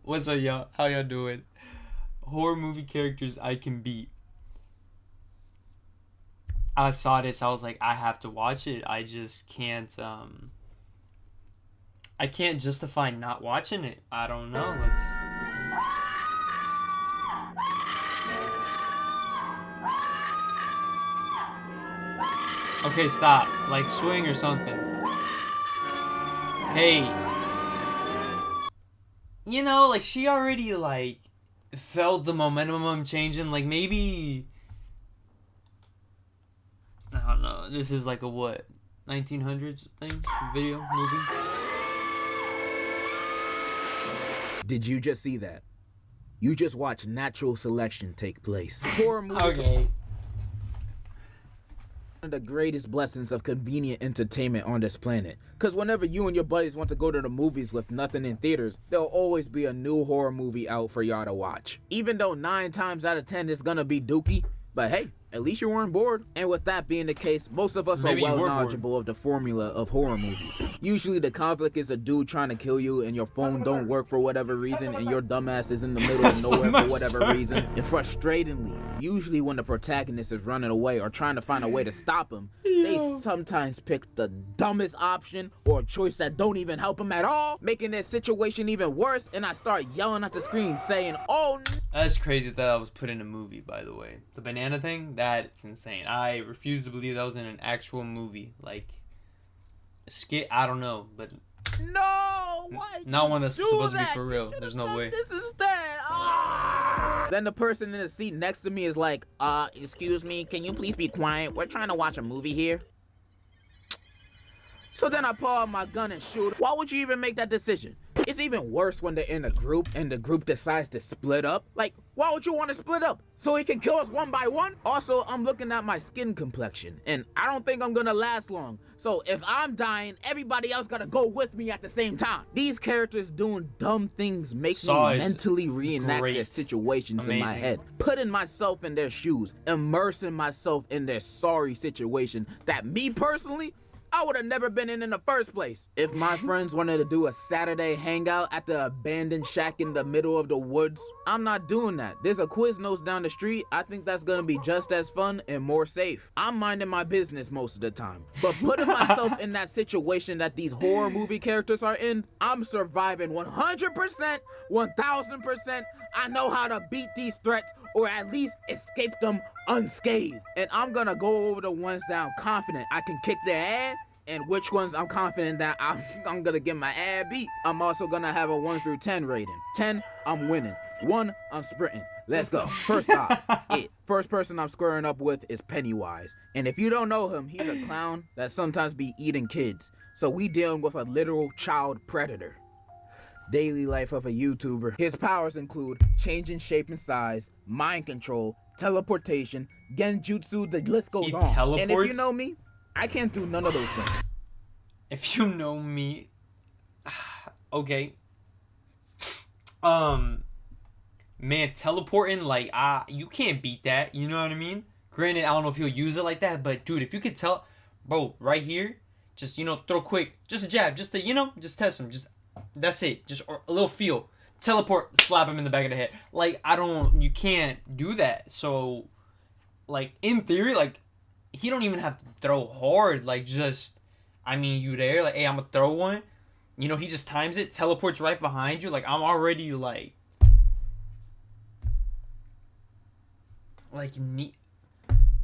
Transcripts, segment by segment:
What's up, y'all? How y'all doing? Horror movie characters I can beat. I saw this. I was like, I have to watch it. I just can't. I can't justify not watching it. I don't know. Let's. Okay, stop. Like swing or something. Hey, like she already like felt the momentum I'm changing. Like maybe I don't know. This is like a what 1900s thing, video movie. Did you just see that? You just watched natural selection take place. Horror movies Okay. are one of the greatest blessings of convenient entertainment on this planet. Cause whenever you and your buddies want to go to the movies with nothing in theaters, there'll always be a new horror movie out for y'all to watch. Even though 9 times out of 10 it's gonna be dookie, but hey, at least you weren't bored. And with that being the case, most of us Maybe are you well were knowledgeable of the formula of horror movies. Usually the conflict is a dude trying to kill you and your phone don't work for whatever reason and your dumbass is in the middle of nowhere for whatever reason. And frustratingly, usually when the protagonist is running away or trying to find a way to stop him, they sometimes pick the dumbest option or a choice that don't even help him at all, making their situation even worse, and I start yelling at the screen saying, oh no. That's crazy that I was put in a movie, by the way. The banana thing, that's insane. I refuse to believe that was in an actual movie. Like, a skit, I don't know, but No, why? not one that's do supposed to be that? for real. You should've There's no done way. This instead. Ah! Then the person in the seat next to me is like, excuse me, can you please be quiet? We're trying to watch a movie here. So then I pull out my gun and shoot. Why would you even make that decision? It's even worse when they're in a group and the group decides to split up. Like, why would you want to split up? So he can kill us one by one? Also, I'm looking at my skin complexion and I don't think I'm gonna last long. So if I'm dying, everybody else gotta go with me at the same time. These characters doing dumb things make Saw me is mentally reenact their great. situations in my Amazing. head. Putting myself in their shoes, immersing myself in their sorry situation that me personally, I would have never been in the first place. If my friends wanted to do a Saturday hangout at the abandoned shack in the middle of the woods, I'm not doing that. There's a Quiznos down the street. I think that's gonna be just as fun and more safe. I'm minding my business most of the time. But putting myself in that situation that these horror movie characters are in, I'm surviving 100%, 1000%. I know how to beat these threats or at least escape them unscathed. And I'm gonna go over the ones that I'm confident I can kick their ass and which ones I'm confident that I'm gonna get my ass beat. I'm also gonna have a 1 through 10 rating. 10, I'm winning. 1, I'm sprinting. Let's go. First off, first person I'm squaring up with is Pennywise. And if you don't know him, he's a clown that sometimes be eating kids. So we dealing with a literal child predator. Daily life of a YouTuber. His powers include changing shape and size, mind control, teleportation, genjutsu, the list goes He on. And if you teleports? know me, I can't do none of those things. If you know me, okay. Man, teleporting, like, you can't beat that. You know what I mean? Granted, I don't know if he'll use it like that, but dude, if you could tell, bro, right here, just throw quick, just a jab, just to just test him, just that's it, just a little feel, teleport, slap him in the back of the head. Like, you can't do that. So, like, in theory, like, he don't even have to throw hard. Like, just, you there, like, hey, I'm gonna throw one. He just times it, teleports right behind you. Like, I'm already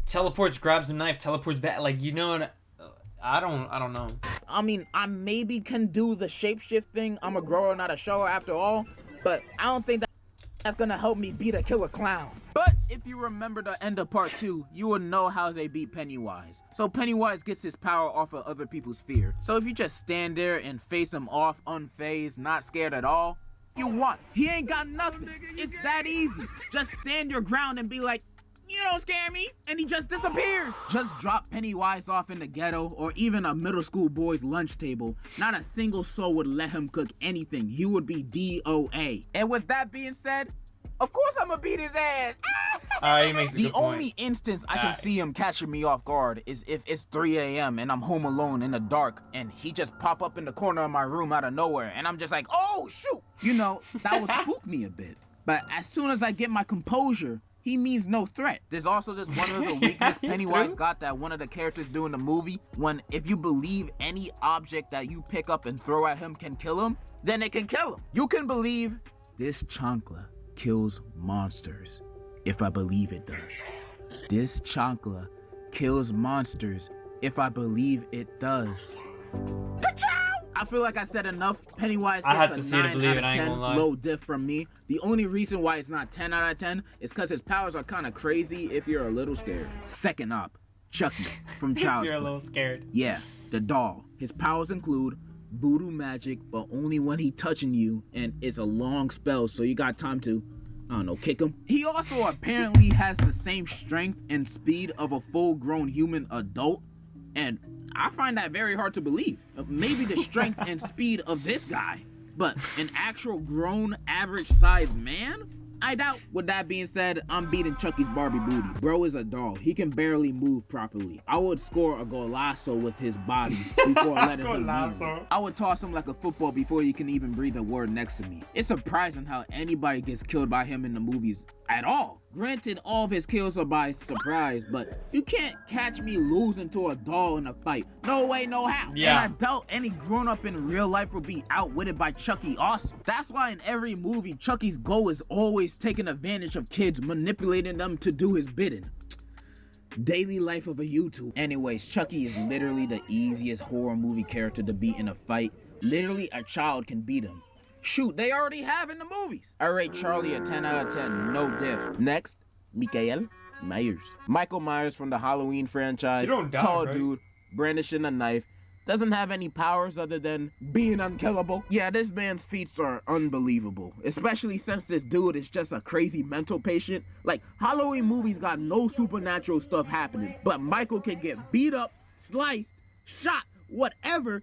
teleports, grabs a knife, teleports back. Like, I don't know. I maybe can do the shapeshift thing. I'm a grower, not a shower after all. But I don't think that's gonna help me beat a killer clown. But if you remember the end of part 2, you will know how they beat Pennywise. So Pennywise gets his power off of other people's fear. So if you just stand there and face him off unfazed, not scared at all, you won. He ain't got nothing. It's that easy. Just stand your ground and be like, you don't scare me, and he just disappears. Just drop Pennywise off in the ghetto or even a middle school boy's lunch table. Not a single soul would let him cook anything. He would be DOA. And with that being said, Of course I'm gonna beat his ass. He makes a The good point. only instance I can Alright. see him catching me off guard is if it's 3 a.m. and I'm home alone in the dark and he just pop up in the corner of my room out of nowhere and I'm just like, oh shoot! You know, that would spook me a bit. But as soon as I get my composure, he means no threat. There's also this one little weakness Pennywise got that one of the characters do in the movie, when if you believe any object that you pick up and throw at him can kill him, then it can kill him. You can believe this chancla kills monsters if I believe it does. This chancla kills monsters if I believe it does. Ka-chow! I feel like I said enough. Pennywise I had gets to a see it to 9 believe out it, of I ain't 10, gonna lie. low diff from me. The only reason why it's not 10 out of 10 is because his powers are kind of crazy if you're a little scared. Second up, Chucky from Child's You're a Play. little scared. Yeah, the doll. His powers include voodoo magic, but only when he touching you, and it's a long spell, so you got time to, I don't know, kick him. He also apparently has the same strength and speed of a full-grown human adult, and I find that very hard to believe. Maybe the strength and speed of this guy, but an actual grown, average-sized man? I doubt. With that being said, I'm beating Chucky's Barbie booty. Bro is a doll. He can barely move properly. I would score a golazo with his body before letting him Golazo. leave. I would toss him like a football before he can even breathe a word next to me. It's surprising how anybody gets killed by him in the movies at all. Granted, all of his kills are by surprise, but you can't catch me losing to a doll in a fight. No way, no how. Yeah. And I doubt any grown-up in real life will be outwitted by Chucky also. That's why in every movie, Chucky's goal is always taking advantage of kids, manipulating them to do his bidding. Daily life of a YouTube. Anyways, Chucky is literally the easiest horror movie character to beat in a fight. Literally, a child can beat him. Shoot, they already have in the movies. I rate Charlie a 10 out of 10, no diff. Next, Michael Myers. Michael Myers from the Halloween franchise. You don't die, Tall right? dude, brandishing a knife. Doesn't have any powers other than being unkillable. Yeah, this man's feats are unbelievable. Especially since this dude is just a crazy mental patient. Like, Halloween movies got no supernatural stuff happening. But Michael can get beat up, sliced, shot, whatever.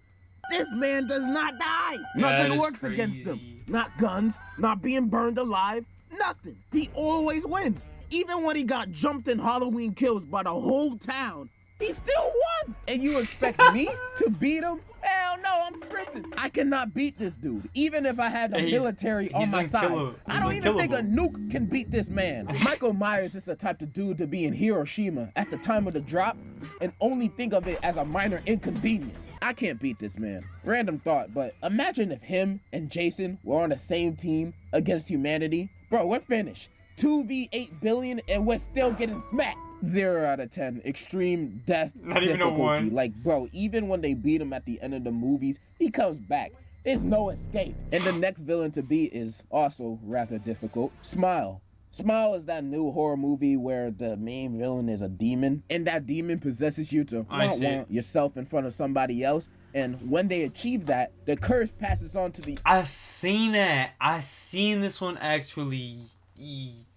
This man does not die. That Nothing is works against him. crazy. Not guns, not being burned alive, nothing. He always wins. Even when he got jumped in Halloween Kills by the whole town, he still won. And you expect me to beat him? Hell no, I'm sprinting. I cannot beat this dude, even if I had the He's- military on he's my side. unkillable. I He's don't even think a unkillable. nuke can beat this man. Michael Myers is the type of dude to be in Hiroshima at the time of the drop and only think of it as a minor inconvenience. I can't beat this man. Random thought, but imagine if him and Jason were on the same team against humanity. Bro, we're finished. 2v8 billion and we're still getting smacked. 0 out of 10. Extreme death Not even a difficulty. 1. Like, bro, even when they beat him at the end of the movies, he comes back. There's no escape. And the next villain to beat is also rather difficult. Smile. Smile is that new horror movie where the main villain is a demon, and that demon possesses you to I see it. yourself in front of somebody else. And when they achieve that, the curse passes on to the I've seen that. I seen this one actually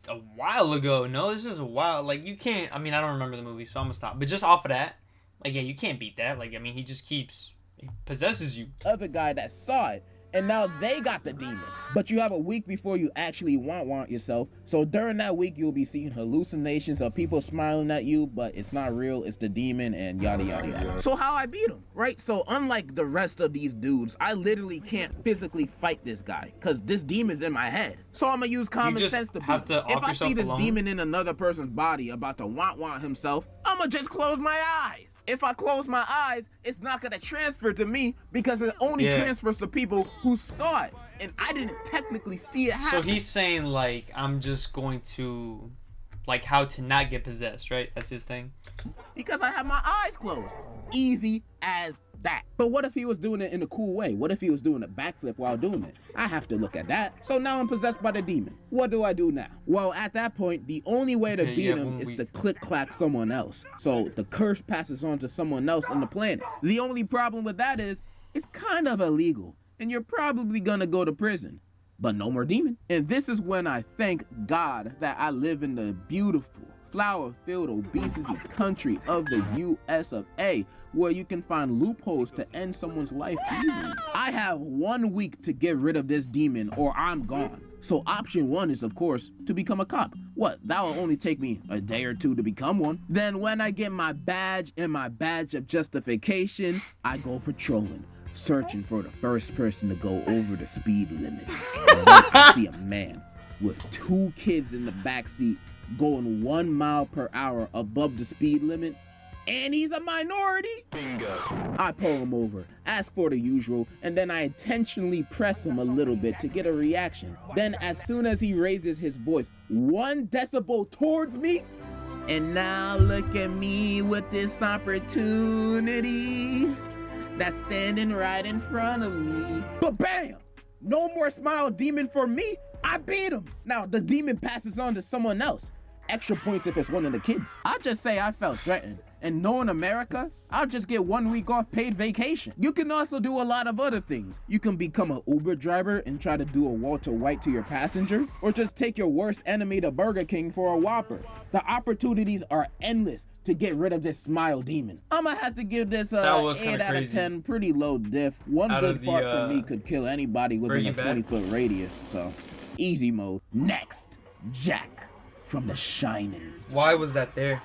a while ago. No, this is a while. Like, you can't. I mean, I don't remember the movie, so I'm gonna stop. But just off of that, like, yeah, you can't beat that. Like, I mean, he just keeps. He possesses you. other guy that saw it, and now they got the demon. But you have a week before you actually want yourself. So during that week, you'll be seeing hallucinations of people smiling at you, but it's not real. It's the demon, and yada yada yada. So how I beat him, right? So unlike the rest of these dudes, I literally can't physically fight this guy because this demon's in my head. So I'm gonna use common just sense to beat have him. to If off I see yourself this alone. demon in another person's body about to want himself, I'm gonna just close my eyes. If I close my eyes, it's not gonna transfer to me because it only Yeah. transfers to people who saw it, and I didn't technically see it So happen. he's saying, like, I'm just going to. Like, how to not get possessed, right? That's his thing. Because I have my eyes closed. Easy as that. But what if he was doing it in a cool way? What if he was doing a backflip while doing it? I have to look at that. So now I'm possessed by the demon. What do I do now? Well, at that point, the only way to Okay, beat yeah, him when is we- to click-clack someone else. So the curse passes on to someone else on the planet. The only problem with that is, it's kind of illegal. And you're probably gonna go to prison. But no more demon. And this is when I thank God that I live in the beautiful, flower-filled obesity country of the US of A, where you can find loopholes to end someone's life easily. I have 1 week to get rid of this demon or I'm gone. So option one is, of course, to become a cop. What? That will only take me a day or two to become one. Then when I get my badge and my badge of justification, I go patrolling, searching for the first person to go over the speed limit. And then I see a man with 2 kids in the backseat going 1 mile per hour above the speed limit, and he's a minority. Bingo. I pull him over, ask for the usual, and then I intentionally press him a little bit to get a reaction. Then as soon as he raises his voice 1 decibel towards me, and now look at me with this opportunity that's standing right in front of me. But bam! No more smile demon for me. I beat him. Now the demon passes on to someone else. Extra points if it's one of the kids. I'll just say I felt threatened. And knowing America, I'll just get 1 week off paid vacation. You can also do a lot of other things. You can become an Uber driver and try to do a Walter White to your passenger, or just take your worst enemy to Burger King for a Whopper. The opportunities are endless to get rid of this smile demon. I'ma have to give this That was 8 kinda out of crazy. 10, pretty low diff. One Out good of the, fart for me could kill anybody within a Breaking Bad? 20-foot radius, so easy mode. Next, Jack from The Shining. Why was that there?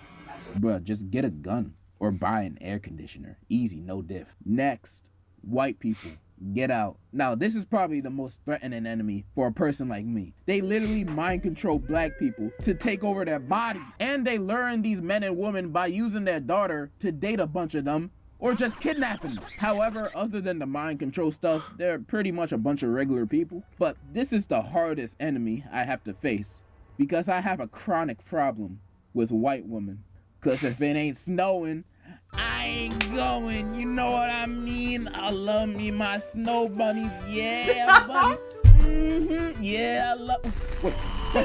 Bruh, just get a gun or buy an air conditioner. Easy, no diff. Next, white people. Get out. Now, this is probably the most threatening enemy for a person like me. They literally mind control black people to take over their body. And they lure these men and women by using their daughter to date a bunch of them or just kidnapping them. However, other than the mind control stuff, they're pretty much a bunch of regular people. But this is the hardest enemy I have to face because I have a chronic problem with white women. Cause if it ain't snowing, I ain't going. You know what I mean? I love me my snow bunnies. Yeah, bunny. Yeah, I love. Wait, no.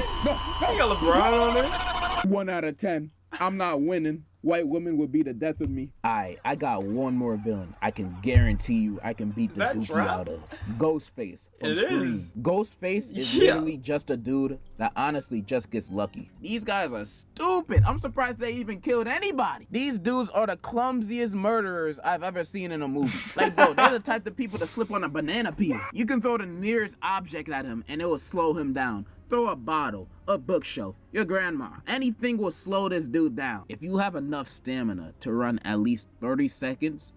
You got LeBron on there? 1 out of 10. I'm not winning. White women would be the death of me. I got one more villain. I can guarantee you I can beat the That dookie drop? out of. Ghostface. from It Scream. is. Ghostface is Yeah. literally just a dude that honestly just gets lucky. These guys are stupid. I'm surprised they even killed anybody. These dudes are the clumsiest murderers I've ever seen in a movie. Like, bro, they're the type of people to slip on a banana peel. You can throw the nearest object at him and it will slow him down. Throw a bottle, a bookshelf, your grandma. Anything will slow this dude down. If you have enough stamina to run at least 30 seconds,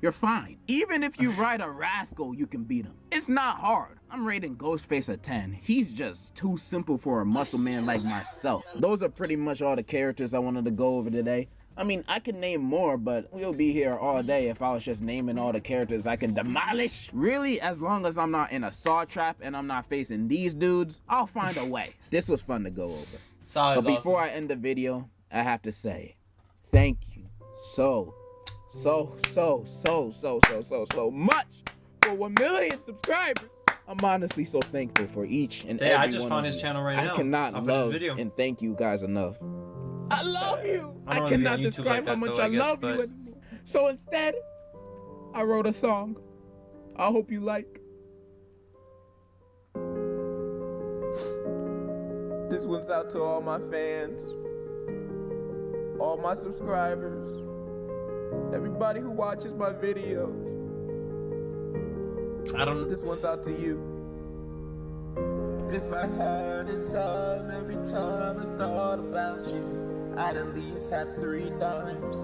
you're fine. Even if you ride a rascal, you can beat him. It's not hard. I'm rating Ghostface a 10. He's just too simple for a muscle man like myself. Those are pretty much all the characters I wanted to go over today. I mean, I can name more, but we'll be here all day if I was just naming all the characters I can demolish. Really, as long as I'm not in a saw trap and I'm not facing these dudes, I'll find a way. This was fun to go over. Saw is But before awesome. I end the video, I have to say, thank you so much for 1 million subscribers. I'm honestly so thankful for each and every Yeah, one I just found of his you. channel right now. I cannot off of love this video. and thank you guys enough. I love you. I don't I wanna be on cannot YouTube describe like that, how much though, I I guess, love you but- anymore. So instead, I wrote a song. I hope you like. This one's out to all my fans, all my subscribers, everybody who watches my videos. I don't. This one's out to you. If I had a time, every time I thought about you, I'd at least have 3 dimes.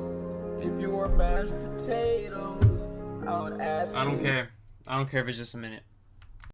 If you were mashed potatoes, I would ask I don't you. care. I don't care if it's just a minute.